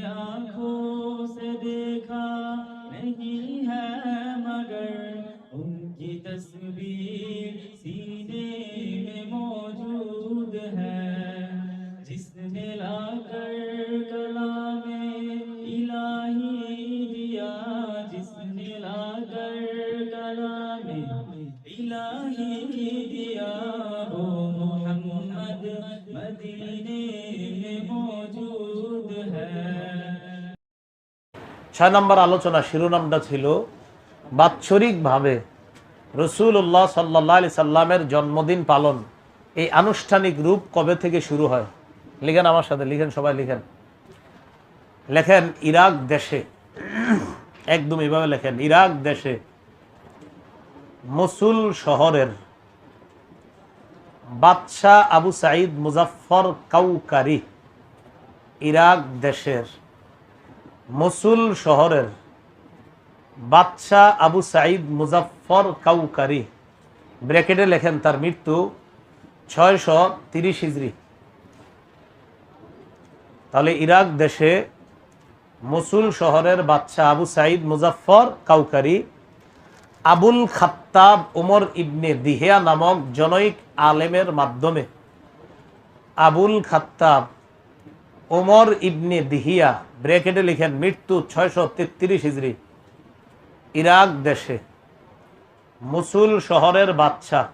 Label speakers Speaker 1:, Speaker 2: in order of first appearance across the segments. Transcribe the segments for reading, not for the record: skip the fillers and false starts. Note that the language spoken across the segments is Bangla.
Speaker 1: आँखों से देखा नहीं है मगर उनकी तस्वीर सीने में मौजूद है। जिसने लाकर कलामे इलाही दिया, जिसने लाकर कलामे इलाही दिया, वो मोहम्मद मदीने में मौजूद है।
Speaker 2: 6 নম্বর আলোচনা শিরোনামটা ছিল বাৎসরিকভাবে রাসূলুল্লাহ সাল্লাল্লাহু আলাইহি সাল্লামের জন্মদিন পালন এই আনুষ্ঠানিক রূপ কবে থেকে শুরু হয়। লিখেন, আমার সাথে লিখেন, সবাই লিখেন। লেখেন, ইরাক দেশে, একদম এইভাবে লেখেন, ইরাক দেশে মসুল শহরের বাদশাহ আবু সাঈদ মুজাফফর কাউকারি, ইরাক দেশের মসুল শহরের বাদশাহ আবু সাঈদ মুজাফফর কাউকারি, ব্র্যাকেটে লেখেন তার মৃত্যু 630 হিজরি। তাহলে ইরাক দেশে মসুল শহরের বাদশাহ আবু সাঈদ মুজাফফর কাউকারি আবুল খাত্তাব ওমর ইবনে দিহিয়া নামক জনৈক আলেমের মাধ্যমে, আবুল খাত্তাব ওমর ইবনে দিহিয়া, ব্র্যাকেটে লিখেন মৃত্যু 633 হিজরি, ইরাক দেশে মসুল শহরের বাদশাহ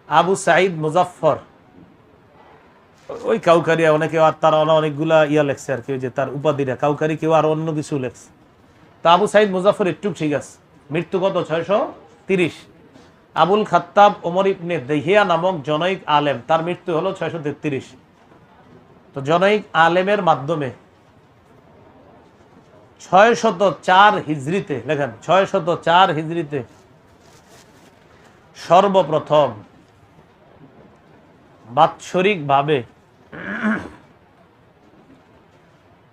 Speaker 2: আবু সাঈদ মুজাফফর, ওই কাউকারিয়া, অনেকে আর তারা অনেকগুলা ইয়া লেখছে আর কি, যে তার উপাধিরা কাউকারি, কেউ আর অন্য কিছু লেখছে। তা আবু সাঈদ মুজাফফর একটু ঠিক আছে, মৃত্যু কত 630। আবুল খাত্তাব ওমর ইবনে দিহিয়া নামক জনৈক আলেম, তার মৃত্যু হলো 633। তো জনৈক আলেমের মাধ্যমে 604 হিজরিতে, লেখেন 604 হিজরিতে সর্বপ্রথম বাৎসরিকভাবে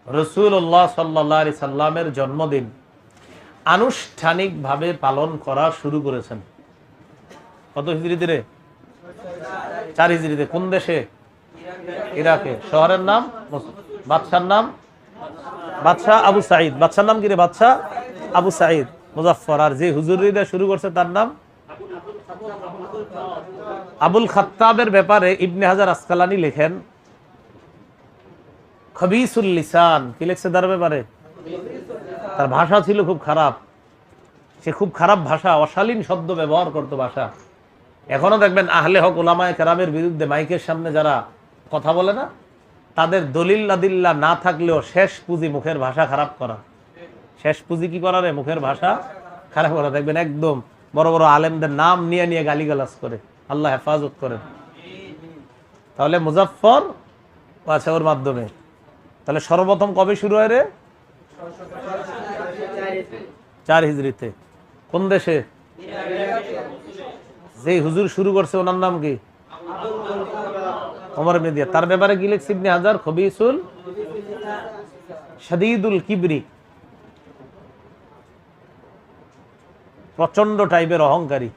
Speaker 2: রাসূলুল্লাহ সাল্লাল্লাহু আলাইহি সাল্লামের জন্মদিন আনুষ্ঠানিকভাবে পালন করা শুরু করেছেন। কত হিজরিতে রে? 4 হিজরিতে। কোন দেশে? ইরাকে। শহরের নাম? বাদশার নাম? বাদশাহ আবু সাঈদ। বাদশার নাম কি রে? বাদশাহ আবু সাঈদ মুজাফফর। আর যে হুজুরিদা শুরু করছে তার নাম আবুল খাত্তাবের ব্যাপারে ইবনে হাজার আসকালানি লেখেন খবিসুল লিসান। কি লেখছে তার ব্যাপারে? তার ভাষা ছিল খুব খারাপ, সে খুব খারাপ ভাষা, অশালীন শব্দ ব্যবহার করতো ভাষা। এখনো দেখবেন আহলে হক উলামায়ে কেরামের বিরুদ্ধে মাইকের সামনে যারা কথা বলে না, তাদের দলিল আদিল্লা না থাকলেও শেষ পুঁজি মুখের ভাষা খারাপ করা। শেষ পুঁজি কি করা রে? মুখের ভাষা খারাপ করা। দেখবেন একদম বড় বড় আলেমদের নাম নিয়ে নিয়ে গালিগালাজ করে। আল্লাহ হেফাজত করেন। তাহলে মুজাফফর আছে ওর মাধ্যমে। তাহলে সর্বপ্রথম কবে শুরু হয় রে? 4 হিজরিতে। কোন দেশে? যে হুজুর শুরু করছে ওনার নাম কি? ওমর ইবনে দিহিয়া। তার ব্যাপারে কি লিখছে ইবনে হাজার? খবিসুল শাদীদুল কিবরি, প্রচন্ড টাইপের অহংকারী।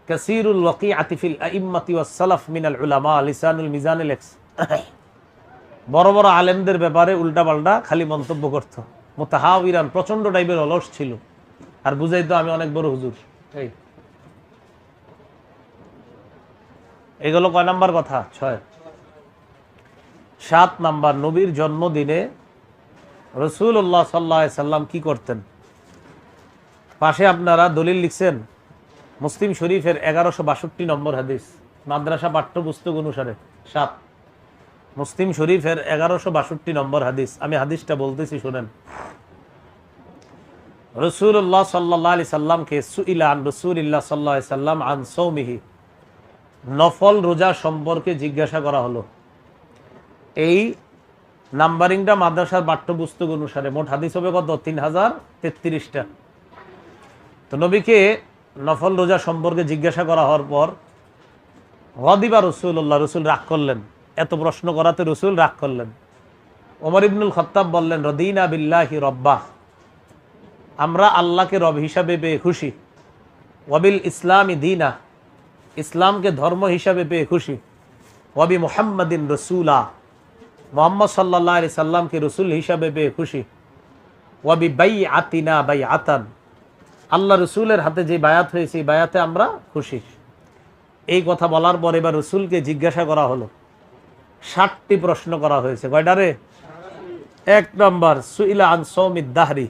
Speaker 2: কাসীরুল ওয়াকিআতি ফিল আইম্মাতি ওয়াস সালাফ মিনাল উলামা, লিসানুল মিজানে লেখছে বড় বড় আলেমদের ব্যাপারে উল্টাপাল্টা খালি মন্তব্য করত। মুতাহাওয়িরান, প্রচন্ড টাইপের অলস ছিল। আর বুঝাইতো আমি অনেক বড় হুজুর। এগুলো কয় নাম্বার কথা? 6। 7 নাম্বার, নবীর জন্মদিনে রাসূলুল্লাহ সাল্লাল্লাহু আলাইহি সাল্লাম কি করতেন? পাশে আপনারা দলিল লিখছেন মুসলিম শরীফের 1162 নম্বর হাদিস, মাদ্রাসা পাঠ্যপুস্তক অনুসারে 7। মুসলিম শরীফের 1162 নম্বর হাদিস। আমি হাদিসটা বলতেছি শুনেন। রাসূলুল্লাহ সাল্লাল্লাহু আলাইহি সাল্লামকে সুইলা আন রাসূলিল্লাহ সাল্লাল্লাহু আলাইহি সাল্লাম আন সাওমিহি, নফল রোজা সম্পর্কে জিজ্ঞাসা করা হলো। এই নাম্বারিংটা মাদ্রাসার পাঠ্যপুস্তক অনুসারে মোট হাদিস হবে কত? 3033টা। তো নবীকে নফল রোজা সম্পর্কে জিজ্ঞাসা করা হওয়ার পর গদিবা রাসূলুল্লাহ, রাসূল রাগ করলেন। এত প্রশ্ন করাতে রাসূল রাগ করলেন। ওমর ইবনুল খাত্তাব বললেন, রদিনা বিল্লাহি রব্বাহ, আমরা আল্লাহকে রব হিসাবে পেয়ে খুশি। ওয়াবিল ইসলামি দীনা, ইসলামকে ধর্ম হিসাবে পেয়ে খুশি। ওয়াবি মুহাম্মাদিন রাসূলা, মুহাম্মদ সাল্লাল্লাহু আলাইহি সাল্লামকে রাসূল হিসাবে পেয়ে খুশি। ওয়া বিবাইআতিনা বাইআতান, আল্লাহ রাসূলের হাতে যে বায়াত হয়েছে এই বায়াতে আমরা খুশি। এই কথা বলার পর এবার রাসূলকে জিজ্ঞাসা করা হলো, 60টি প্রশ্ন করা হয়েছে। কয়টারে? 1 নম্বর, সুইলা আন সাওমিদ দাহরি,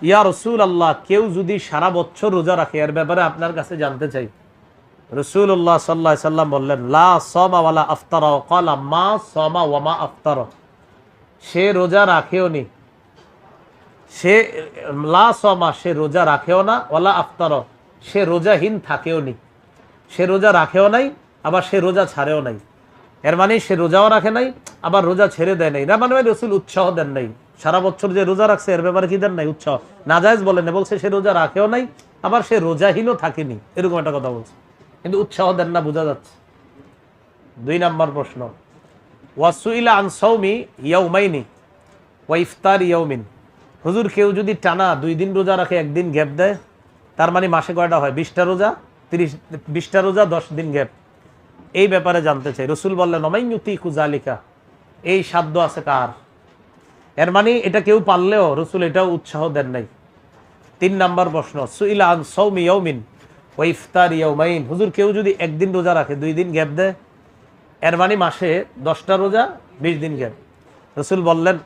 Speaker 2: ইয়া রাসূলুল্লাহ, কেউ যদি সারা বছর রোজা রাখে এর ব্যাপারে আপনার কাছে জানতে চাই। রাসূলুল্লাহ সাল্লাল্লাহু আলাইহি সাল্লাম বললেন, লা সামা ওয়ালা আফতারা, ক্বালা মা সামা ওয়া মা আফতারা, সে রোজা রাখেও নি, সে লা সামা, সে রোজা রাখেও না, ওয়ালা আফতারা, সে রোজাহীন থাকেও নি, সে রোজা রাখেও নাই আবার সে রোজা ছাড়েও নাই। এর মানে সে রোজাও রাখে নাই আবার রোজা ছেড়ে দেয় নাই। না মানে রাসূল উৎসাহ দেন নাই, সারা বছর যে রোজা রাখছে এর ব্যাপারে কি দেন নাই? উৎসাহ। নাজায়েজ বলেন না, বলছে সে রোজা রাখেও নাই আবার সে রোজাহীনও থাকেনি, এরকম একটা কথা বলছে, কিন্তু উৎসাহ দেন না, বোঝা যাচ্ছে। 2 নম্বর প্রশ্ন, ওয়াসুইলা আন সাওমি ইয়াউমাইনি ওয়া ইফতার ইয়াউমিন, হুজুর কেউ যদি টানা 2 দিন রোজা রাখে 1 দিন গ্যাপ দেয়, তার মানে মাসে কয়টা হয়? 20টা রোজা, 20টা রোজা 10 দিন গ্যাপ, এই ব্যাপারে জানতে চাই। রাসূল বললেন, ওমাইয়ুতিকু যালিকা, এই সাধ্য আছে কার? এর মানে এটা কেউ পারলেও রাসূল এটাও উৎসাহ দেন নাই। 3 নম্বর প্রশ্ন, সুইলা আন সাওমি ইয়াউমিন ওয়া ইফতার ইয়াউমাইন, হুজুর কেউ যদি 1 দিন রোজা রাখে 2 দিন গ্যাপ দেয়, এর মানে মাসে 10টা রোজা 20 দিন গ্যাপ। রাসূল বললেন,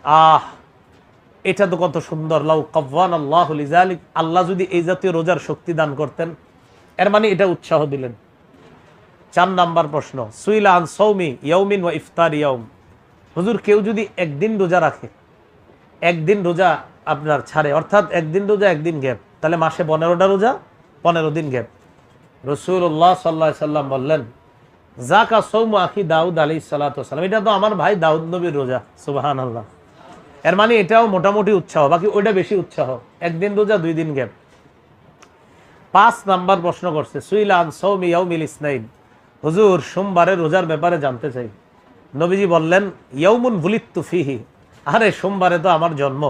Speaker 2: এটা তো কত সুন্দর, লাউ কাওয়ানাল্লাহু লিযালিক, আল্লাহ যদি এই জাতীয় রোজার শক্তি দান করতেন, এর মানে এটা উৎসাহ দিলেন। 4 নম্বর প্রশ্ন, সুইলা আন সাওমি ইয়াউমিন ওয়া ইফতার ইয়াউম, হুজুর কেউ যদি 1 দিন রোজা রাখে 1 দিন রোজা আপনার ছাড়ে, অর্থাৎ 1 দিন রোজা 1 দিন গ্যাপ, তাহলে মাসে 15টা রোজা 15 দিন গ্যাপ। রাসূলুল্লাহ সাল্লাল্লাহু আলাইহি সাল্লাম বললেন, যাকা সাওমু আখি দাউদ আলাইহিস সালাতু ওয়াসালাম, এটা তো আমার ভাই দাউদ নবীর রোজা, সুবহানাল্লাহ। এর মানে এটাও মোটামুটি উৎসাহ, বাকি ওইটা বেশি উৎসাহ, 1 দিন রোজা 2 দিন গ্যাপ। 5 নাম্বার প্রশ্ন করছে, সুইলা আন সাওমি ইয়াউমিল ইসনাইন, হুজুর সোমবারের রোজার ব্যাপারে জানতে চাই। নবীজি বললেন, ইয়াউমুন বুলিততু ফিহি, আরে সোমবারে তো আমার জন্ম,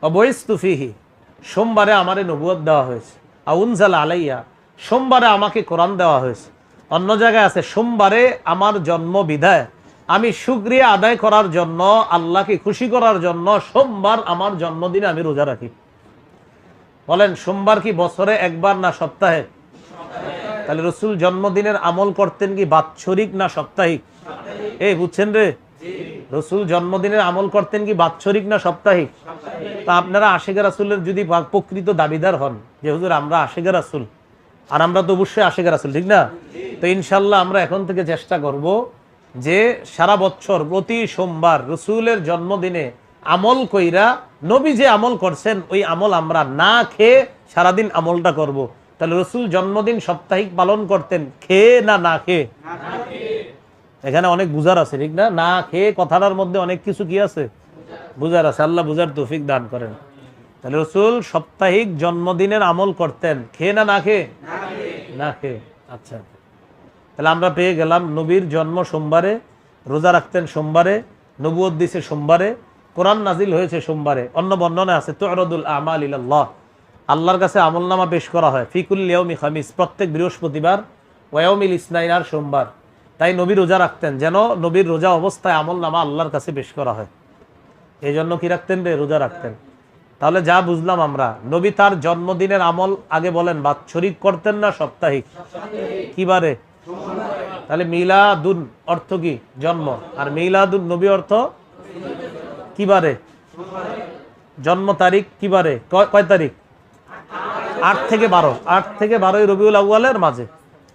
Speaker 2: অবইস্তু ফিহি, সোমবারে আমারে নবুয়ত দেওয়া হয়েছে, আউনজালা আলাইয়া, সোমবারে আমাকে কোরআন দেওয়া হয়েছে। অন্য জায়গায় আছে, সোমবারে আমার জন্ম বিধায় আমি শুকরিয়া আদায় করার জন্য, আল্লাহকে খুশি করার জন্য সোমবার আমার জন্মদিনে আমি রোজা রাখি। বলেন, সোমবার কি বছরে একবার না সপ্তাহে? তাহলে রাসূল জন্মদিনের আমল করতেন কি বাৎসরিক না সাপ্তাহিক? এই বুঝছেন রে, রাসূল জন্মদিনের আমল করতেন কি বাৎসরিক না সাপ্তাহিক? তা আপনারা আশিকে রাসূলের যদি প্রকৃত দাবিদার হন যে হুজুর আমরা আশিকে রাসূল, আর আমরা তো অবশ্যই আশিকে রাসূল, ঠিক না? তো ইনশাল্লাহ আমরা এখন থেকে চেষ্টা করব যে সারা বছর প্রতি সোমবার রাসূলের জন্মদিনে আমল কইরা নবী যে আমল করছেন ওই আমল আমরা না খেয়ে সারাদিন আমলটা করব। তাহলে রাসূল জন্মদিন সাপ্তাহিক পালন করতেন খেয়ে না না খেয়ে? এখানে অনেক বুঝার আছে, ঠিক না? না খেয়ে কথাটার মধ্যে অনেক কিছু কি আছে, বুঝার আছে। আল্লাহ বুঝার তৌফিক দান করেন। তাহলে রাসূল সাপ্তাহিক জন্মদিনের আমল করতেন খেয়ে না না খেয়ে? না খেয়ে। আচ্ছা, তাহলে আমরা পেয়ে গেলাম নবীর জন্ম সোমবারে, রোজা রাখতেন সোমবারে, নবুয়ত দিছে সোমবারে, কোরআন নাজিল হয়েছে সোমবারে। অন্য বর্ণনা আছে তু'রাদুল আমাল ইলাল্লাহ, আল্লাহর কাছে আমলনামা পেশ করা হয় ফি কুল্লি ইয়াউমি খামিস, প্রত্যেক বৃহস্পতিবার, ওয়া ইয়াউমিল ইসনাইন, আর সোমবার। তাই নবী রোজা রাখতেন যেন নবীর রোজা অবস্থায় আমলনামা আল্লাহর কাছে পেশ করা হয়, এই জন্য কি রাখতেন রে? রোজা রাখতেন। তাহলে যা বুঝলাম আমরা, নবী তার জন্মদিনের আমল আগে বলেন বাৎসরিক করতেন না সাপ্তাহিক? কিবারে? তাহলে মিলাদুন অর্থ কি? জন্ম। আর মিলাদুন নবী অর্থ কিবারে? জন্ম তারিখ কিবারে? কয় তারিখ? 8 থেকে 12, 8 থেকে 12 রবিউল আউয়ালের মাঝে,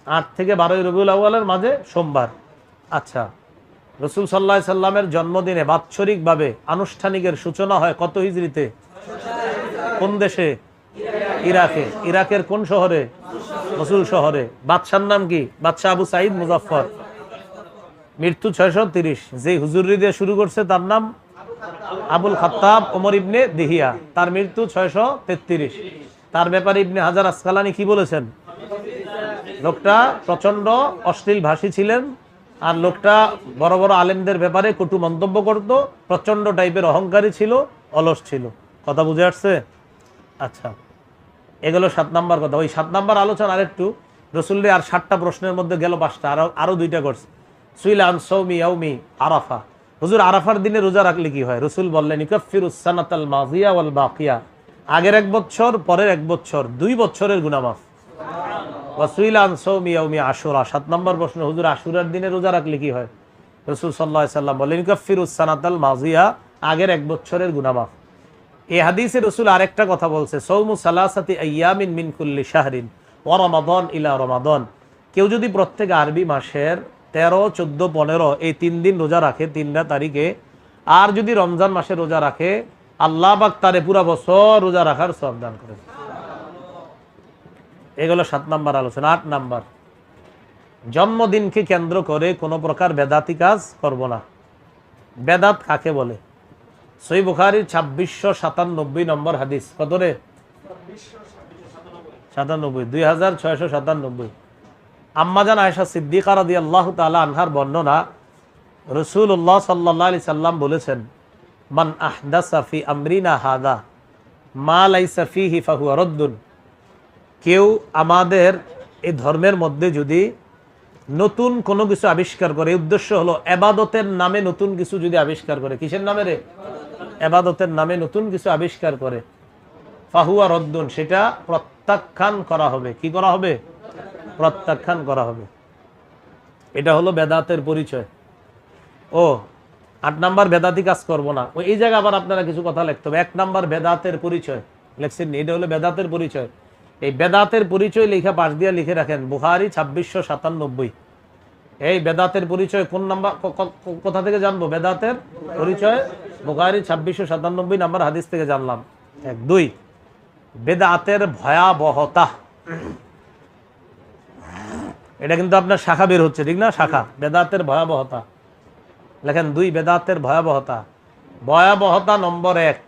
Speaker 2: 8 থেকে 12 রবিউল আউয়ালের মাঝে সোমবার। আচ্ছা, রাসূল সাল্লাল্লাহু আলাইহি সাল্লামের জন্মদিনে বাৎসরিকভাবে আনুষ্ঠানিকের সূচনা হয় কত হিজরিতে? কোন দেশে? ইরাকে। ইরাকের কোন শহরে? মসুল শহরে। বাদশার নাম কি? বাদশাহ আবু সাঈদ মুজাফফর। মৃত্যু 630। যে হুজুরি দিয়ে শুরু করছে তার নাম আবুল খাত্তাব ওমর ইবনে দিহিয়া, তার মৃত্যু 633। তার ব্যাপারে ইবনে হাজার আসকালানি কি বলেছেন? লোকটা প্রচন্ড অশ্লীল ভাষী ছিলেন, আর লোকটা বড় বড় আলেমদের ব্যাপারে কটু মন্তব্য করত, প্রচন্ড টাইপের অহংকারী ছিল, অলস ছিল। কথা বুঝে আসছে? আচ্ছা, এগুলো 7 নাম্বার কথা। ওই 7 নাম্বার আলোচনা আরেকটু, রসুলের আর 7টা প্রশ্নের মধ্যে গেল 5টা, আরো 2টা করছে। সুইলা আন সাওমি ইয়াউমি আরাফা, হুজুর আরাফার দিনে রোজা রাখলে কি হয়? রাসূল বললেন ইউকাফিরুস সানাতাল মাযিয়া ওয়াল বাকিয়া, আগের এক বছর পরের এক বছর 2 বছরের গুনাহ মাফ। ওয়া সুইলা আন সাওমি ইয়াউমি আশুরা, 7 নম্বর প্রশ্ন, হুজুর আশুরার দিনে রোজা রাখলে কি হয়? রাসূল সাল্লাল্লাহু আলাইহি সাল্লাম বললেন ইউকাফিরুস সানাতাল মাযিয়া, আগের এক বছরের গুনাহ মাফ। এই হাদিসে রাসূল আরেকটা কথা বলছে, সাওমু সালাসাতি আইয়ামিন মিন কুল্লি শাহরিন ওয়া রমাদান ইলা রমাদান, কেউ যদি প্রত্যেক আরবি মাসের 13, 14, 15 এই 3 দিন রোজা রাখে 3টা তারিখে, আর যদি রমজান মাসে রোজা রাখে, আল্লাহ পাক তারে পুরা বছর রোজা রাখার সওয়াব দান করেন। এগুলো 7 নাম্বার আলোচনা। 8 নাম্বার, জন্মদিনকে কেন্দ্র করে কোনো প্রকার বেদাতি কাজ করব না। বেদাত কাকে বলে? সহিহ বুখারীর 2697 নম্বর হাদিস। কত রে? 97, 2697। আম্মাজান আয়েশা সিদ্দিকা রাদিয়াল্লাহু তাআলা আনহার বর্ণনা, রাসূলুল্লাহ সাল্লাল্লাহু আলাইহি সাল্লাম বলেছেন, মান আহদাসা ফি আমরিনা হাদা মা লাইসা ফিহি ফাহুয়া রাদ্দুন, কেউ আমাদের এই ধর্মের মধ্যে যদি নতুন কোনো কিছু আবিষ্কার করে, উদ্দেশ্য হলো ইবাদতের নামে নতুন কিছু যদি আবিষ্কার করে, কিসের নামে রে? ইবাদতের নামে নতুন কিছু আবিষ্কার করে, ফাহুয়া রদ্দুন, সেটা প্রত্যাখ্যান করা হবে। কি করা হবে? প্রত্যাখ্যান করা হবে। এটা হলো বেদাতের পরিচয়। ও 8 নাম্বার, বেদাতি কাজ করব না। ওই এই জায়গায় আবার আপনারা কিছু কথা লিখতে হবে। 1 নাম্বার বেদাতের পরিচয় লেখছেন, এটা হলো বেদাতের পরিচয়। এই বেদাতের পরিচয় লেখা পাশ দিয়ে লিখে রাখেন, বুখারী 2697। এই বেদাতের পরিচয় কোন নাম্বার, কোথা থেকে জানবো? বেদাতের পরিচয় বুখারী 2697 নাম্বার হাদিস থেকে জানলাম। 1, 2, বেদাতের ভয়াবহতা। এটা কিন্তু আপনার শাখা বের হচ্ছে, ঠিক না? শাখা, বেদাতের ভয়াবহতা লেখেন। 2, বেদাতের ভয়াবহতা। ভয়াবহতা নম্বর 1,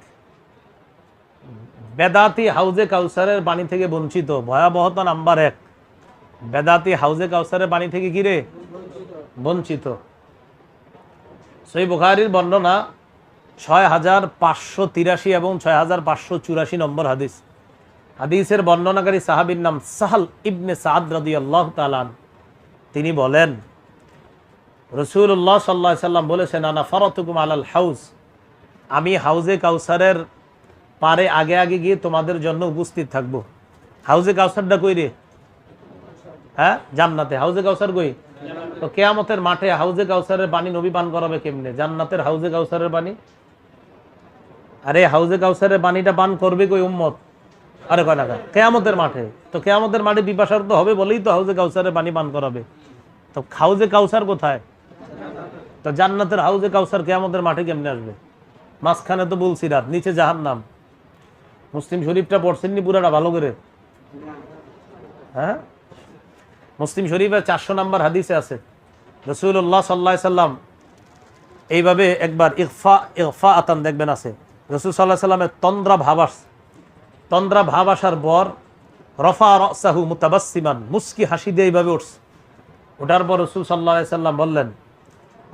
Speaker 2: বেদাতি হাউজে কাউসারের পানি থেকে বঞ্চিত। ভয়াবহতা নাম্বার 1, বেদাতি হাউজে কাউসারের পানি থেকে কি রে? বঞ্চিত। সহিহ বুখারীর বর্ণনা 6583 এবং 6584 নম্বর হাদিস। হাদিসের বর্ণনাকারী সাহাবীর নাম সাহাল ইবনে সাদ রাদিয়াল্লাহু তাআলা। তিনি বলেন, রাসূলুল্লাহ সাল্লাল্লাহু আলাইহি সাল্লাম বলেছেন, আনা ফারাতুকুম আলাল হাউজ, আমি হাউজে কাউসারের পারে আগে আগে গিয়ে তোমাদের জন্য উপস্থিত থাকব। হাউজে কাউসারটা কই রে? হ্যাঁ, জান্নাতে। হাউজে কাউসার কই? তো কিয়ামতের মাঠে হাউজে কাউসারের পানি নবী পান করাবে কেমনে? জান্নাতের হাউজে কাউসারের পানি। আরে হাউজে কাউসারের পানিটা পান করবে কই উম্মত? আরে কয় না, কিয়ামতের মাঠে। তো কিয়ামতের মাঠে পিপাসার তো হবে বলেই তো হাউজে কাউসারের পানি পান করাবে। তো হাউজে কাউসার কোথায়? তো জান্নাতের হাউজে কাউসার কিয়ামতের মাঠে কেমনে আসবে? মাঝখানে তো বলছি রাত, নিচে জাহান্নাম। মুসলিম শরীফটা পড়ছেননি পুরাটা ভালো করে? হ্যাঁ, মুসলিম শরীফের 400 নম্বর হাদিসে আছে, রাসূলুল্লাহ সাল্লাল্লাহু আলাইহি সাল্লাম এইভাবে একবার ইগফা আতান দেখবেন আছে, রাসূল সাল্লাল্লাহু আলাইহি সাল্লামের তন্দ্রা ভাব আসার পর রফা রাসাহু মুতাবাসসিমান, মুস্কি হাসি দিয়ে এইভাবে উঠছে। ওঠার পর রাসূল সাল্লাল্লাহু আলাইহি সাল্লাম বললেন,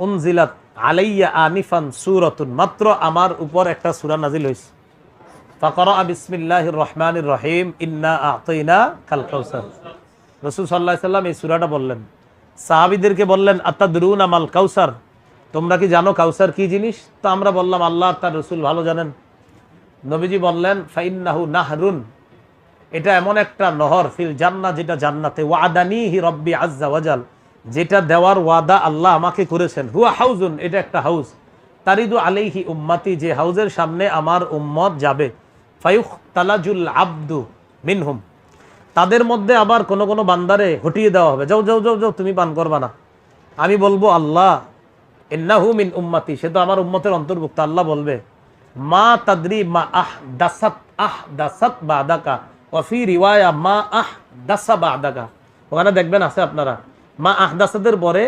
Speaker 2: উনজিলাত আলাইয়া আনিফান সূরাতুন, মাত্র আমার উপর একটা সূরা নাজিল হইছে। ফাকরা বিসমিল্লাহির রহমানির রহিম, ইন্না আ'তাইনা কাল কাউসার। রাসূল সাল্লাল্লাহু আলাইহি সাল্লাম এই সূরাটা বললেন। সাহাবীদেরকে বললেন, আতাদরুনা মাল কাউসার, তোমরা কি জানো কাউসার কি জিনিস? তো আমরা বললাম, আল্লাহ তার রাসূল ভালো জানেন। নবীজি বললেন, ফাইন্নাহু নাহরুন, এটা এমন একটা নহর, ফিল জান্নাহ, যেটা জান্নাতে, ওয়াদানিহি রব্বি আজ্জা ওয়াজাল, যেটা দেওয়ার ওয়াদা আল্লাহ আমাকে করেছেন। হুয়া হাউজুন, এটা একটা হাউজ, তারিদু আলাইহি উম্মতি, যে হাউজের সামনে আমার উম্মত যাবে। ফায়ুখতালাজুল আবদু মিনহুম, তাদের মধ্যে আবার কোন কোন বান্দারে হটিয়ে দেওয়া হবে, যাও যাও যাও যাও, তুমি পান করবা না। আমি বলবো, আল্লাহ ইন্নাহু মিন উম্মতি, সে তো আমার উম্মতের অন্তর্ভুক্ত। আল্লাহ বলবে, মা তাদরি মা আহদাসাত বাদাকা, ওয়া ফি রিওয়ায়া মা আহদাসা বাদাকা। ওখানে দেখবেন আছে আপনারা, মা আহদাসাদের পরে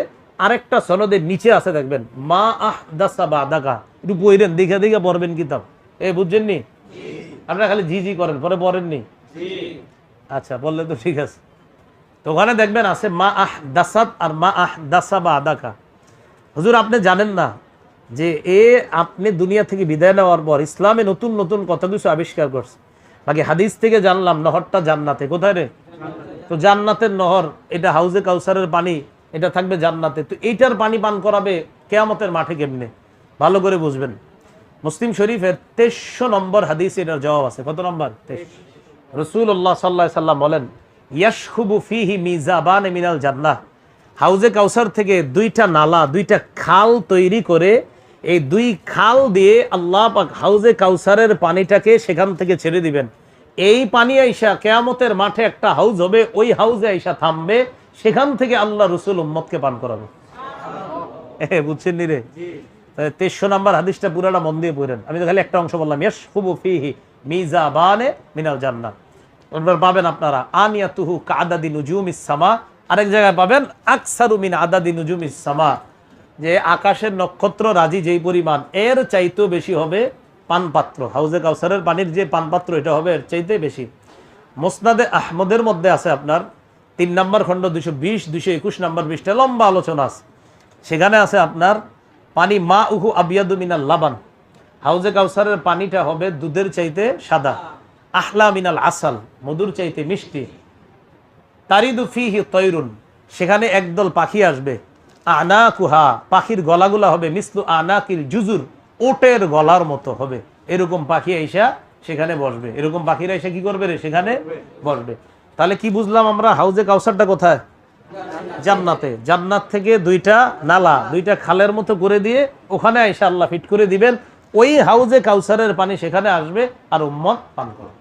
Speaker 2: আরেকটা সনদের নিচে আছে, দেখবেন মা আহদাসা বাদাকা। একটু পড়েন, দেখে দেখে পড়বেন কিতাব। বুঝছেন নি? আপনারা খালি জি জি করেন, পরে পড়েননি? আচ্ছা, বললে তো ঠিক আছে। তো ওখানে দেখবেন আছে মা আহদাসাত আর মা আহদাসা বাদাকা। হুজুর আপনি জানেন না যে আপনি দুনিয়া থেকে বিদায় নেওয়ার পর ইসলামে নতুন নতুন কত কিছু আবিষ্কার করছে। বাকি হাদিস থেকে জানলাম নহরটা জান্নাতে। কোথায় রে? তো জান্নাতের নহর, এটা হাউজে কাউসারের পানি, এটা থাকবে জান্নাতে। তো এইটার পানি পান করাবে কিয়ামতের মাঠে কেমনে, ভালো করে বুঝবেন। মুসলিম শরীফের 2300 নম্বর হাদিস এটার জবাব আছে। কত নম্বর? 23। রাসূলুল্লাহ সাল্লাল্লাহু আলাইহি সাল্লাম বলেন, ইয়াশখুবু ফিহি মিজাবান মিনাল জান্নাহ, হাউজে কাউসার থেকে দুইটা নালা, দুইটা খাল তৈরি করে এই দুই খাল দিয়ে আল্লাহ পাক হাউজে কাউসারের পানিটাকে সেখান থেকে ছেড়ে দিবেন। এই পানি আইসা কিয়ামতের মাঠে একটা হাউজ হবে, ওই হাউজে আইসা থামবে, সেখান থেকে আল্লাহ রাসূল উম্মতকে পান করাবে। বুঝছেন নি রে? 2300 নম্বর হাদিসটা পুরাটা মন দিয়ে পড়েন। আমি তো খালি একটা অংশ বললাম, ইয়াশখুবু ফিহি মিজাবানে মিনাল জান্নাহ। ওনার পাবেন আপনারা আনিয়াতুহু কাআদাদি নুজুমিস সামা, আরেক জায়গায় পাবেন আকসারু মিন আদাদি নুজুমিস সামা, যে আকাশের নক্ষত্র রাজি যেই পরিমাণ, এর চাইতেও বেশি হবে পানপাত্র। হাউজে কাউসারের পানির যে পানপাত্র, এটা হবে এর চাইতে বেশি। মুসনাদে আহমদের মধ্যে আছে আপনার 3 নম্বর খণ্ড 220, 221 নম্বর পৃষ্ঠা লম্বা আলোচনা আছে। সেখানে আছে আপনার পানি মা উহু আবিয়াদু মিনাল লাবান, হাউজে কাউসারের পানিটা হবে দুধের চাইতে সাদা। আহলা মিনাল আসাল, মধুর চাইতে মিষ্টি। তারিদু ফিহি তৈরুন, সেখানে একদল পাখি আসবে। আনাকুহা, পাখির গলাগুলা হবে মিসলু আনাকিল জুজুর, ওটের গলার মতো হবে। এরকম পাখি আইসা সেখানে বসবে। এরকম পাখিরা এসে কি করবে রে? সেখানে বসবে। তাহলে কি বুঝলাম আমরা? হাউজে কাউসারটা কোথায়? জান্নাতে। জান্নাত থেকে দুইটা নালা, দুইটা খালের মতো করে দিয়ে ওখানে আইসা আল্লাহ ফিট করে দিবেন। ওই হাউজে কাউসারের পানি সেখানে আসবে আর উম্মত পান করবে।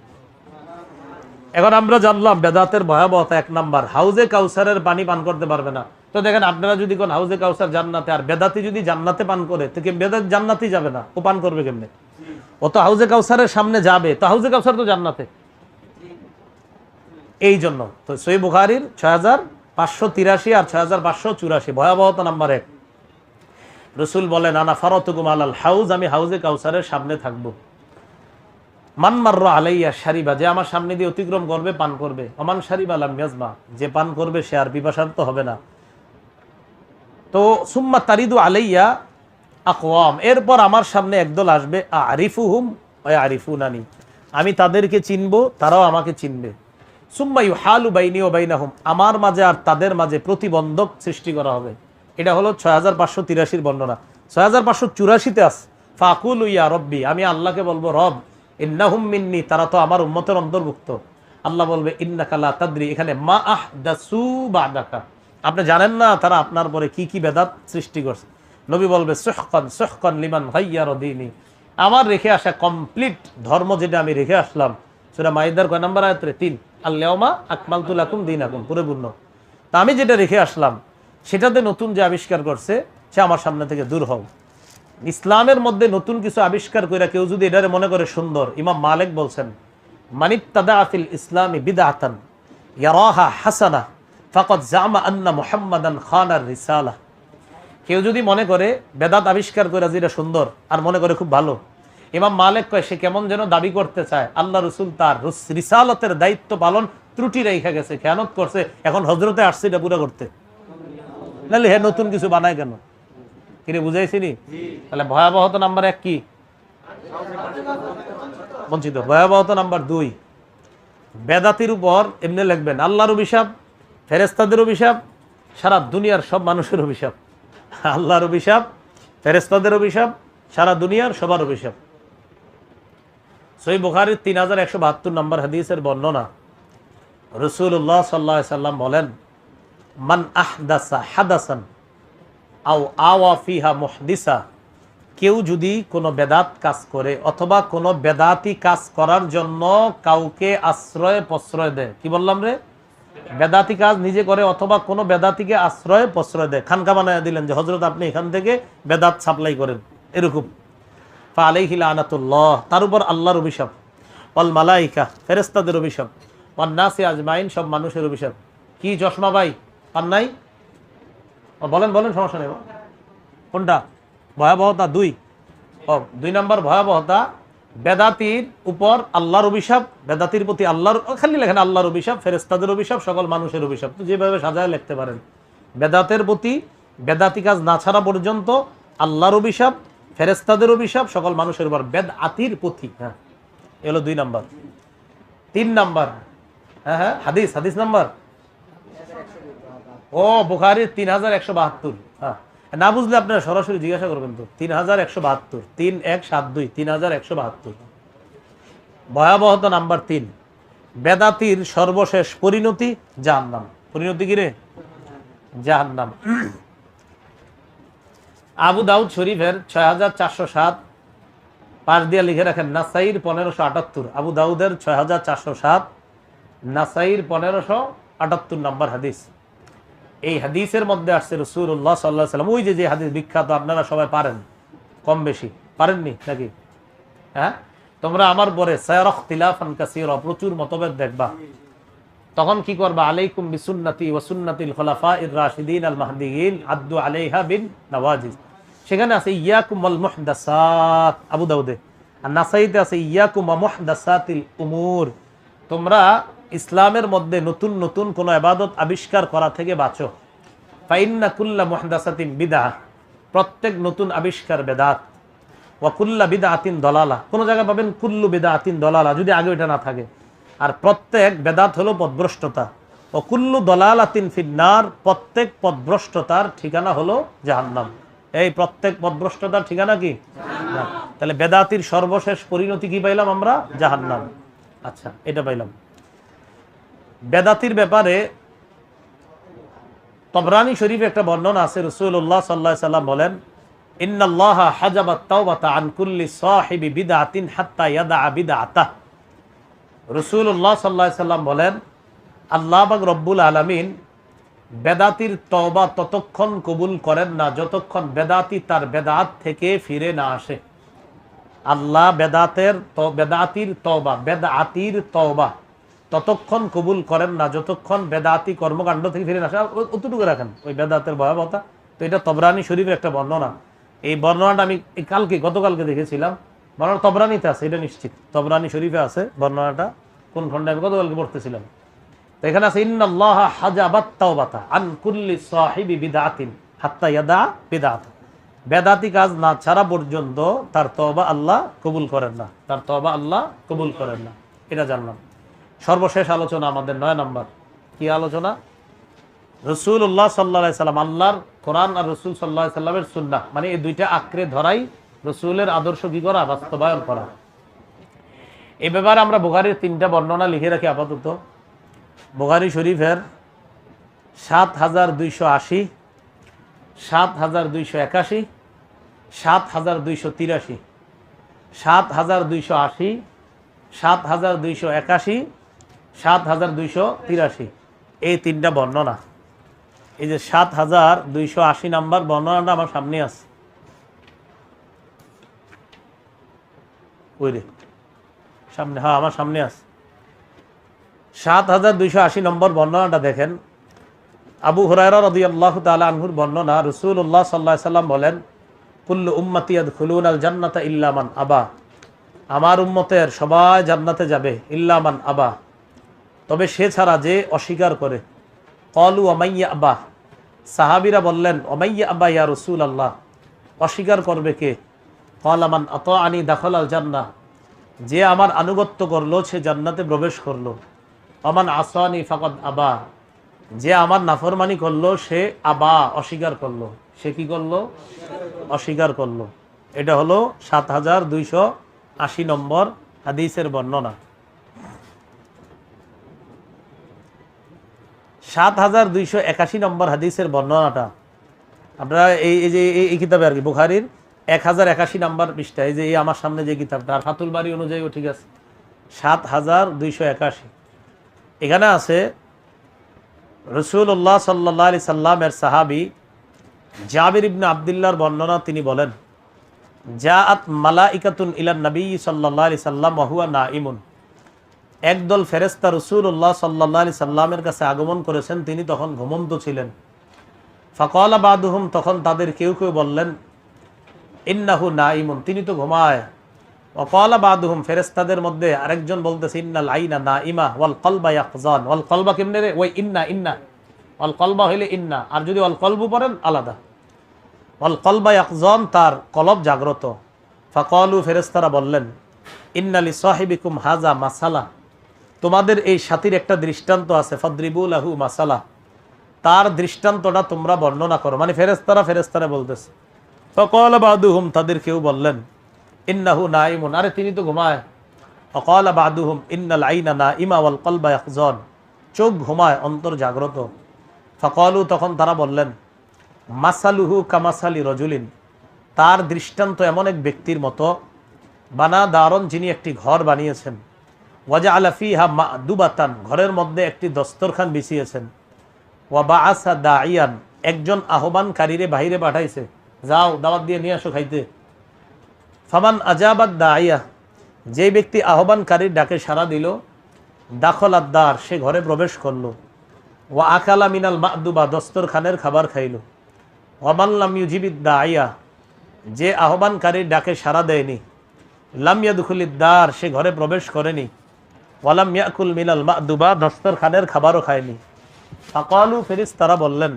Speaker 2: এখন আমরা জানলাম বেদাতের ভয়াবহতা। 1 নাম্বার, হাউজে কাউসারের পানি পান করতে পারবে না। তো দেখেন, আপনারা যদি কোন হাউজে কাউসার জান্নাতে, আর বেদাতি যদি জান্নাতে পান করে, তো বেদাত জান্নাতেই যাবে না, ও পান করবে কেমনে? ও তো হাউজে কাউসারের সামনে যাবে, তো হাউজে কাউসার তো জান্নাতে। এই জন্য তো সহিহ বুখারীর 6583 আর 6584 ভয়াবহতা নাম্বার 1। রাসূল বলেন, আনা ফারাতুকুম আলাল হাউজ, আমি হাউজে কাউসারের সামনে থাকবো। মান মাররা আলাইয়া শারিবা, যে আমার সামনে দিয়ে অতিক্রম করবে পান করবে। ওমান শারিবা লাম ইয়াজমা, যে পান করবে সে আর পিপাসার্ত হবে না। তো সুম্মা তারিদু আলাইয়া আকওয়াম, এরপর আমার সামনে একদল আসবে, আরিফুহুম ওয়া আরিফুনানি, আমি তাদেরকে চিনবো, তারাও আমাকে চিনবে। সুম্মা ইউহালু বাইনি ওয়া বাইনাহুম, আমার মাঝে আর তাদের মাঝে প্রতিবন্ধক সৃষ্টি করা হবে। এটা হলো 6583 বর্ণনা। 6584-তে আছে ফাকুলু ইয়া রব্বি, আমি আল্লাহকে বলবো, রব ইন্নাহুম মিন্নি, তারা তো আমার উম্মতের অন্তর্ভুক্ত। আল্লাহ বলবে, ইন্নাকা লা তাদরি, এখানে মা আহদাসু বাদাকা, আপনি জানেন না তারা আপনার পরে কি কি বেদাত সৃষ্টি করছে। নবী বলবে, সুহকান সুহকান লিমান গায়্যারা দীনি, আমার রেখে আসা কমপ্লিট ধর্ম যেটা আমি রেখে আসলাম। সূরা মাইদার কয় নম্বর আয়াতে? 3, আল-ইয়াউমা আকমালতু লাকুম দীনাকুম, পরিপূর্ণ। তা আমি যেটা রেখে আসলাম সেটাতে নতুন যে আবিষ্কার করছে সে আমার সামনে থেকে দূর হও। ইসলামের মধ্যে নতুন কিছু আবিষ্কার করে কেউ যদি এটারে মনে করে সুন্দর, ইমাম মালিক বলছেন, মানিবতাদা ফিল ইসলামি বিদআতান ইয়ারাহা হাসানা ফাকাদ জামা আন্না মুহাম্মাদান খানার রিসালা, কেউ যদি মনে করে বেদাত আবিষ্কার করে যেটা সুন্দর আর মনে করে খুব ভালো, ইমাম মালিক কয় সে কেমন যেন দাবি করতে চায় আল্লাহ রাসূল তার রিসালতের দায়িত্ব পালন ত্রুটি রেখে গেছে, খেয়ানত করছে, এখন হযরতে আসছে এটা পুরো করতে, নাহলে হে নতুন কিছু বানায় কেন? কিরে বুঝাইছিনি? তাহলে ভয়াবহতা নাম্বার 1 কি? বঞ্চিত। ভয়াবহতা নাম্বার 2, বেদাতির উপর এমনি লিখবেন আল্লাহর অভিশাপ, ফেরেশতাদের অভিশাপ, সারা দুনিয়ার সব মানুষের অভিশাপ। আল্লাহর অভিশাপ, ফেরেশতাদের অভিশাপ, সারা দুনিয়ার সবার অভিশাপ। সহিহ বুখারীর 3172 নম্বর হাদিসের বর্ণনা, রাসূলুল্লাহ সাল্লাল্লাহু আলাইহি সাল্লাম বলেন, মান আহদাসা হাদাসান আও আওয়া ফিহা মুহদিসা, কেউ যদি কোনো বেদাত কাজ করে অথবা কোনো বেদাতি কাজ করার জন্য কাউকে আশ্রয় প্রশ্রয় দেয়, কি বললাম রে? বেদাতি কাজ নিজে করে অথবা কোনো বেদাতিকে আশ্রয় প্রশ্রয় দেয়, খানকা বানায় দিলেন যে হযরত আপনি এখান থেকে বেদাত সাপ্লাই করেন, এরকম। ফা আলাইহি লানাতুল্লাহ, তার উপর আল্লাহর অভিশাপ, ওয়াল মালাইকা, ফেরেশতাদের অভিশাপ, ওয়ান নাসি আজমাইন, সব মানুষের অভিশাপ। কি চশমা ভাই পান নাই? বলেন বলেন, সমস্যা নেই। কোনটা ভয়াবহতা? 2 নম্বর ভয়াবহতা, বেদাতির উপর আল্লাহর অভিশাপ, বেদাতির প্রতি আল্লাহর, খালি লেখেন আল্লাহর অভিশাপ, ফেরেশতাদের অভিশাপ, সকল মানুষের অভিশাপ। তো যেভাবে সাজায় লিখতে পারেন, বেদাতের প্রতি, বেদাতি কাজ না ছাড়া পর্যন্ত আল্লাহর অভিশাপ, ফেরেশতাদের অভিশাপ, সকল মানুষের উপর বেদাতির প্রতি। হ্যাঁ, এলো 2 নম্বর। 3 নম্বর, হ্যাঁ হাদিস নাম্বার ও বুখারীর 3172। হ্যাঁ, না বুঝলে আপনারা সরাসরি জিজ্ঞাসা করবেন তো। 3172, 3172, 3172। ভয়াবহতা নাম্বার 3, বেদাতির সর্বশেষ পরিণতি জাহান্নাম। পরিণতি কি রে? জাহান্নাম। আবু দাউদ শরীফের 6407 পাশ দিয়া লিখে রাখেন, নাসাইর 1578। আবু দাউদের 6407, নাসাইর 1578 নম্বর হাদিস। এই হাদিসের মধ্যে আসছে রাসূলুল্লাহ সাল্লাল্লাহু আলাইহি ওয়াসাল্লাম, ওই যে হাদিস বিখ্যাত, আপনারা সবাই পারেন কম বেশি, পারেননি নাকি? হ্যাঁ, তোমরা আমার পরে সায়ারা ইখতিলাফান কাসীরা, প্রচুর মতভেদ দেখবা, তখন কি করবা? আলাইকুম বিসুন্নতি ওয়া সুন্নাতিল খুলাফাইর রাশিদিন আল মাহদিয়িন আদ্দু আলাইহা বিন নওয়াজিজ। সেখানে আছে ইয়াকুম ওয়াল মুহদাসাত, আবু দাউদে। আর নাসাইতে আছে ইয়াকুম ওয়া মুহদাসাতিল উমুর, তোমরা ইসলামের মধ্যে নতুন নতুন কোন ইবাদত আবিষ্কার করা থেকে বাঁচো। ফাইন্না কুল্লা মুহদাসাতিন বিদআহ, প্রত্যেক নতুন আবিষ্কার বেদাত। ওয়া কুল্লা বিদআতিন দলালা, কোন জায়গায় পাবেন কুল্লু বিদআতিন দলালা, যদি আগে এটা না থাকে। আর প্রত্যেক বেদাত হলো পথভ্রষ্টতা। ও কুল্লু দলালাতিন ফিন্নার, প্রত্যেক পথভ্রষ্টতার ঠিকানা হলো জাহান্নাম। এই প্রত্যেক পথভ্রষ্টতার ঠিকানা কি? তাহলে বেদাতির সর্বশেষ পরিণতি কি পাইলাম আমরা? জাহান্নাম। আচ্ছা, এটা পাইলাম। বেদাতির ব্যাপারে তবরানী শরীফে একটা বর্ণনা আছে, রাসূলুল্লাহ সাল্লাল্লাহু আলাইহি সাল্লাম বলেন, ইন্নাল্লাহা হাজাবাত তাওবাতা আন কুল্লি সাহিবি বিদআতিন হাত্তা ইয়াদা বিদআতাহ। রাসূলুল্লাহ সাল্লাল্লাহু আলাইহি সাল্লাম বলেন, আল্লাহ পাক রব্বুল আলামিন বেদাতির তওবা ততক্ষণ কবুল করেন না যতক্ষণ বেদাতি তার বেদাত থেকে ফিরে না আসে। আল্লাহ বেদাতির তওবা ততক্ষণ কবুল করেন না যতক্ষণ বেদাতি কর্মকাণ্ড থেকে ফিরে না আসে। অতটুকু রাখেন ওই বেদাতের ভয়াবহতা। তো এটা তবরানী শরীফের একটা বর্ণনা। এই বর্ণনাটা আমি গতকালকে দেখেছিলাম, বর্ণনা তবরানীতে আছে, এটা নিশ্চিত তবরানী শরীফে আছে বর্ণনাটা। কোন খণ্ডে? আমি গতকালকে পড়তেছিলাম। তো এখানে আছে, ইন্নাল্লাহা হাজাবাত তাওবাতা আন কুল্লি সাহিবি বিদআতিন হাত্তা ইয়াদা বিদআতা, বেদাতি কাজ না ছাড়া পর্যন্ত তার তওবা আল্লাহ কবুল করেন না, তার তওবা আল্লাহ কবুল করেন না। এটা জানলাম। সর্বশেষ আলোচনা আমাদের 9 নম্বর। কি আলোচনা? রাসূলুল্লাহ সাল্লাল্লাহু আলাইহি সাল্লাম, আল্লাহর কোরআন আর রাসূল সাল্লাল্লাহু আলাইহি সাল্লামের সুন্নাহ, মানে এই দুইটা আঁকড়ে ধরাই রাসূলের আদর্শ কি করা? বাস্তবায়ন করা। এই ব্যাপারে আমরা বুখারীর 3টা বর্ণনা লিখে রাখি আপাতত। বুখারী শরীফের 7280, 7281, 7283, 7280, 7281, 7283, এই 3টা বর্ণনা। এই যে 7280 নাম্বার বর্ণনাটা আমার সামনে আছে, ওই রে সামনে, হ্যাঁ আমার সামনে আছে। 7280 নম্বর বর্ণনাটা দেখেন। আবু হুরায়রা রাদিয়াল্লাহু তাআলা আনহুর বর্ণনা, রাসূলুল্লাহ সাল্লাল্লাহু আলাইহি সাল্লাম বলেন, কুল্লু উম্মতি ইয়াদখুলুনাল জান্নাতা ইল্লা মান আবা, আমার উম্মতের সবাই জান্নাতে যাবে, ইল্লা মান আবা, তবে সে ছাড়া যে অস্বীকার করে। ক্বালু ওয়ামাইয়া আবা, সাহাবীরা বললেন, ওয়ামাইয়া আবা ইয়া রাসূলুল্লাহ, অস্বীকার করবে কে? ক্বালা মান আতাআনি দাখালাল জান্নাহ, যে আমার আনুগত্য করলো সে জান্নাতে প্রবেশ করলো। ওমান আসানি ফাকাদ আবা, যে আমার নাফরমানি করলো সে আবা, অস্বীকার করলো। সে কি করলো? অস্বীকার করলো। এটা হলো 7280 নম্বর হাদিসের বর্ণনা। 7281 নম্বর হাদিসের বর্ণনাটা আপনারা এই কিতাবে আর কি, বুখারীর 1081 নম্বর পৃষ্ঠা, এই যে এই আমার সামনে যে কিতাবটা, আর ফাতুল বারী অনুযায়ীও ঠিক আছে, 7281। এখানে আছে, রাসূলুল্লাহ সাল্লাল্লাহু আলাইহি সাল্লামের সাহাবী জাবির ইবনে আব্দুল্লাহর বর্ণনা, তিনি বলেন, জাআত মালাইকাতুন ইলান নবী সাল্লাল্লাহু আলাইহি সাল্লাম ওয়া হুয়া নাইমুন, একদল ফেরেশতা রাসূলুল্লাহ সাল্লাল্লাহু আলাইহি সাল্লামের কাছে আগমন করেছেন, তিনি তখন ঘুমন্ত ছিলেন। ফাকালা বাদুহুম, তখন তাদের কেউ কেউ বললেন, ইন্নাহু নাইমুন, তিনি তো ঘুমায়। ওয়াকালা বাদুহুম, ফেরেশতাদের মধ্যে আরেকজন বলতেছে, ইন্নাল আইনা নাইমা ওয়াল কলবা ইয়াকজান। ওয়াল কলবা কেমনে রে? ওই ইন্না ওয়াল কলবা হইলে ইন্না, আর যদি ওয়াল কলবু পড়েন আলাদা। ওয়াল কলবা ইয়াকজান, তার কলব জাগ্রত। ফাকালু, ফেরেশতারা বললেন, ইন্না লি সাহিবিকুম হাযা মাসালা, তোমাদের এই সাথীর একটা দৃষ্টান্ত আছে, ফাদরিবু লাহু মাসালা, তার দৃষ্টান্তটা তোমরা বর্ণনা করো, মানে ফেরেশতারা বলতেছে। ফাকাল বাদুহুম, তাদের কেউ বললেন, ইন্নাহু নাইমুন, আরে তিনি তো ঘুমায়। ফাকাল বাদুহুম ইন্নাল আইনা নাইমা ওয়াল কলবা ইয়াহজান, চোখ ঘুমায় অন্তর জাগ্রত। ফাকালু, তখন তারা বললেন, মাসালুহু কামাসালি রজুলিন, তার দৃষ্টান্ত এমন এক ব্যক্তির মতো, বানা দারন, যিনি একটি ঘর বানিয়েছেন, ওয়াজআলা ফিহা মা'দুবাতান, ঘরের মধ্যে একটি দস্তরখান বিছিয়েছেন, ওয়া বাআসা দাইয়ান, একজন আহ্বানকারীরে বাহিরে পাঠাইছে, যাও দাওয়াত দিয়ে নিয়ে আসো খাইতে। ফামান আজাবাদ দাইয়া, যে ব্যক্তি আহ্বানকারীর ডাকে সাড়া দিল, দাখলাদ দার, সে ঘরে প্রবেশ করলো, ওয়া আকালা মিনাল মা'দুবা, দস্তরখানের খাবার খাইল। ওয়ামান লাম ইউজিবিদ দাইয়া, যে আহ্বানকারীর ডাকে সাড়া দেয়নি, লাম ইয়াদখুলিদ দার, সে ঘরে প্রবেশ করেনি, ওয়ালাম ইয়াকুল মিনাল মা'দুবা, দস্তরখানের খাবারও খায়নি। ফাকালু, ফেরেশতারা বললেন,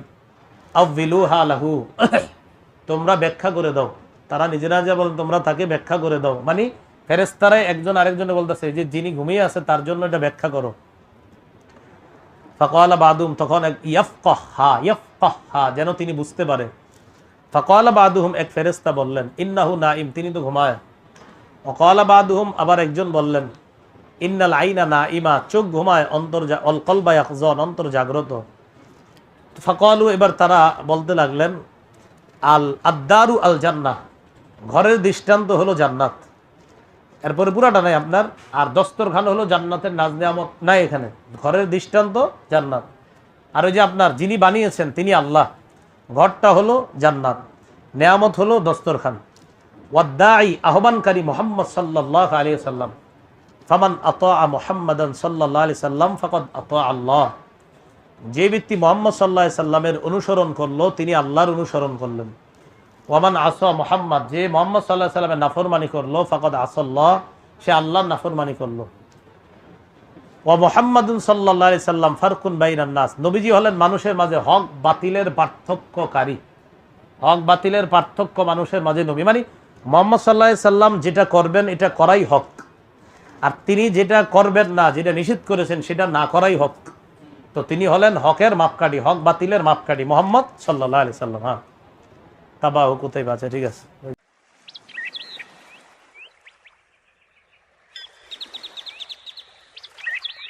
Speaker 2: আউযিলুহা লাহু, তোমরা ব্যাখ্যা করে দাও। তারা নিজেরা যা বলেন, তোমরা তাকে ব্যাখ্যা করে দাও, মানে ফেরেশতারাই একজন আরেকজনে বলতেছে যে যিনি ঘুমিয়ে আছে তার জন্য এটা ব্যাখ্যা করো। ফাকালা বাদুহুম, তখন ইয়াফকাহা, যেন তিনি বুঝতে পারে। ফাকালা বাদুহুম, এক ফেরেশতা বললেন, ইন্নাহু নাইম, তিনি তো ঘুমায়। ওয়াকালা বাদুহুম, আবার একজন বললেন, ইন্নাল আইনা নাইমা, চোখ ঘুমায়, অন্তর ওয়াল কলবা ইয়াহজান, অন্তর জাগ্রত। ফাকালু, এবার তারা বলতে লাগলেন, আদ্দারু আল জান্নাহ, ঘরের দৃষ্টান্ত হলো জান্নাত। এরপরে পুরাটা নাই আপনার, আর দস্তরখান হলো জান্নাতের নাজ নিয়ামত নাই, এখানে ঘরের দৃষ্টান্ত জান্নাত। আর ওই যে আপনার যিনি বানিয়েছেন তিনি আল্লাহ, ঘরটা হলো জান্নাত, নিয়ামত হলো দস্তরখান। ওয়াদ্দাই, আহ্বানকারী মুহাম্মদ সাল্লাল্লাহু আলাইহি ওয়াসাল্লাম। ফামান আতাআ মুহাম্মাদান সাল্লাল্লাহু আলাইহি সাল্লাম ফাকাদ আতাআ আল্লাহ, যে ব্যক্তি মুহাম্মদ সাল্লাল্লাহু আলাইহি সাল্লামের অনুসরণ করলো তিনি আল্লাহর অনুসরণ করলেন। ওয়ামান আসা মুহাম্মদ, যে মুহাম্মদ সাল্লাল্লাহু আলাইহি সাল্লামের নাফরমানি করলো, ফাকাদ আসাল্লাহ, সে আল্লাহর নাফরমানি করলো। ওয়া মুহাম্মাদুন সাল্লাল্লাহু আলাইহি সাল্লাম ফারকুন বাইনান নাস, নবীজি হলেন মানুষের মাঝে হক বাতিলের পার্থক্যকারী। হক বাতিলের পার্থক্য মানুষের মাঝে নবী, মানে মুহাম্মদ সাল্লাল্লাহু আলাইহি সাল্লাম যেটা করবেন এটা করাই হক, আর তিনি যেটা করবেন না, যেটা নিষেধ করেছেন সেটা না করাই হক। তো তিনি হলেন হকের মাপকাঠি, হক বাতিলের মাপকাঠি মুহাম্মদ সাল্লাল্লাহু আলাইহি সাল্লাম। হ্যাঁ, তাবাহু কুতাইবা আছে, ঠিক আছে।